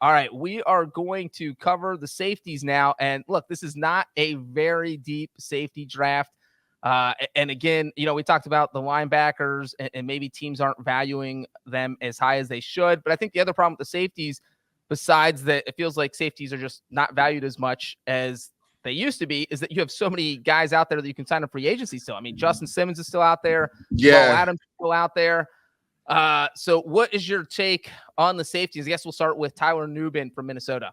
All right, we are going to cover the safeties now. And look, this is not a very deep safety draft. And again, we talked about the linebackers and maybe teams aren't valuing them as high as they should. But I think the other problem with the safeties, besides that it feels like safeties are just not valued as much as they used to be, is that you have so many guys out there that you can sign a free agency still. I mean, Justin Simmons is still out there. Jamal Yeah. Adams is still out there. So what is your take on the safeties? I guess we'll start with Tyler Nubin from Minnesota.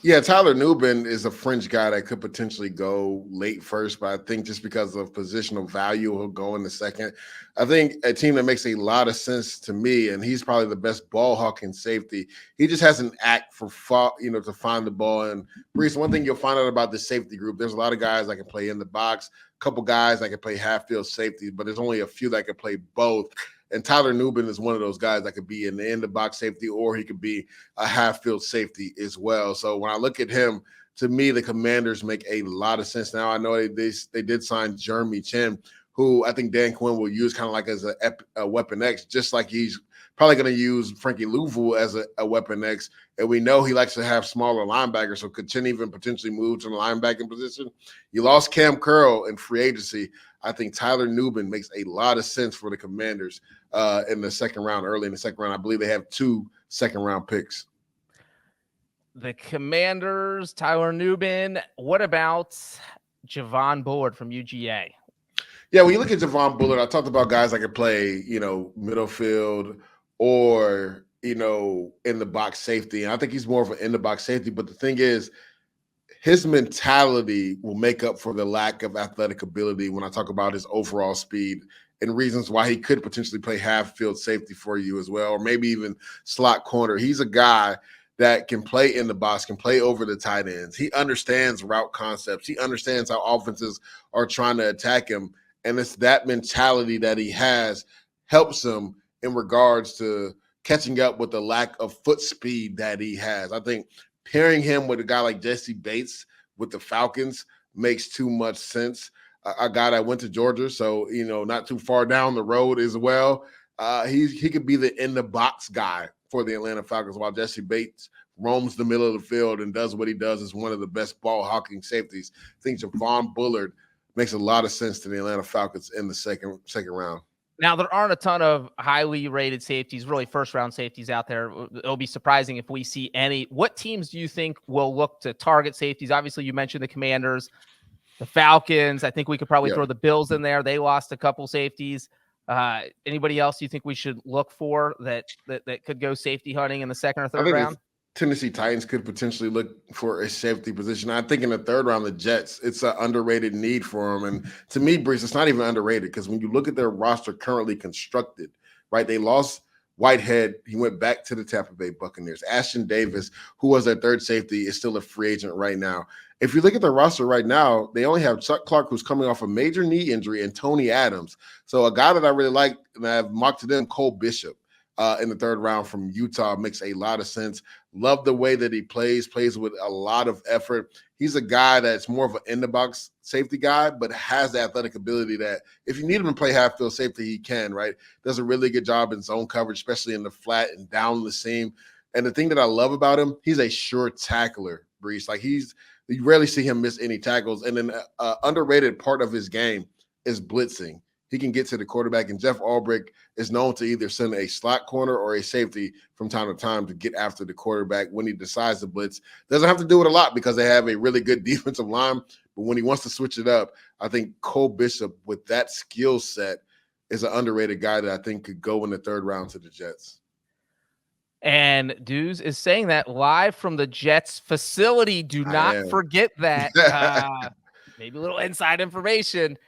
Yeah, Tyler Nubin is a fringe guy that could potentially go late first, but I think just because of positional value, he'll go in the second. I think a team that makes a lot of sense to me, and he's probably the best ball hawking safety. He just has an act for to find the ball. And Brees, one thing you'll find out about the safety group, there's a lot of guys that can play in the box, a couple guys that can play half field safety, but there's only a few that can play both. And Tyler Nubin is one of those guys that could be in the box safety, or he could be a half field safety as well. So when I look at him, to me, the Commanders make a lot of sense. Now I know they did sign Jeremy Chin, who I think Dan Quinn will use kind of like as a weapon X, just like he's probably going to use Frankie Louisville as a weapon X. And we know he likes to have smaller linebackers. So could Chin even potentially move to the linebacking position? You lost Cam Curl in free agency. I think Tyler Nubin makes a lot of sense for the Commanders in the second round, early in the second round. I believe they have 2 second-round picks. The Commanders, Tyler Nubin. What about Javon Bullard from UGA? Yeah, when you look at Javon Bullard, I talked about guys that can play, middle field or, in the box safety. And I think he's more of an in-the-box safety. But the thing is, his mentality will make up for the lack of athletic ability when I talk about his overall speed and reasons why he could potentially play half field safety for you as well, or maybe even slot corner. He's a guy that can play in the box, can play over the tight ends. He understands route concepts. He understands how offenses are trying to attack him. And it's that mentality that he has helps him in regards to catching up with the lack of foot speed that he has. I think pairing him with a guy like Jesse Bates with the Falcons makes too much sense. A guy that went to Georgia, so, not too far down the road as well. He could be the in-the-box guy for the Atlanta Falcons while Jesse Bates roams the middle of the field and does what he does as one of the best ball-hawking safeties. I think Javon Bullard makes a lot of sense to the Atlanta Falcons in the second round. Now, there aren't a ton of highly rated safeties, really first-round safeties out there. It'll be surprising if we see any. What teams do you think will look to target safeties? Obviously, you mentioned the Commanders, the Falcons. I think we could probably throw the Bills in there. They lost a couple safeties. Anybody else you think we should look for that could go safety hunting in the second or third round? Tennessee Titans could potentially look for a safety position. I think in the third round, the Jets, it's an underrated need for them. And to me, Brees, it's not even underrated because when you look at their roster currently constructed, right, they lost Whitehead. He went back to the Tampa Bay Buccaneers. Ashton Davis, who was their third safety, is still a free agent right now. If you look at their roster right now, they only have Chuck Clark, who's coming off a major knee injury, and Tony Adams. So a guy that I really like, and I've mocked to them, Cole Bishop. In the third round from Utah makes a lot of sense. Love the way that he plays with a lot of effort. He's a guy that's more of an in-the-box safety guy, but has the athletic ability that if you need him to play half-field safety, he can, right? Does a really good job in zone coverage, especially in the flat and down the seam. And the thing that I love about him, he's a sure tackler, Brees. Like you rarely see him miss any tackles. And then an underrated part of his game is blitzing. He can get to the quarterback, and Jeff Ulbrich is known to either send a slot corner or a safety from time to time to get after the quarterback when he decides to blitz. Doesn't have to do it a lot because they have a really good defensive line, but when he wants to switch it up, I think Cole Bishop with that skill set is an underrated guy that I think could go in the third round to the Jets. And Deuce is saying that live from the Jets facility. Do not forget that. Maybe a little inside information.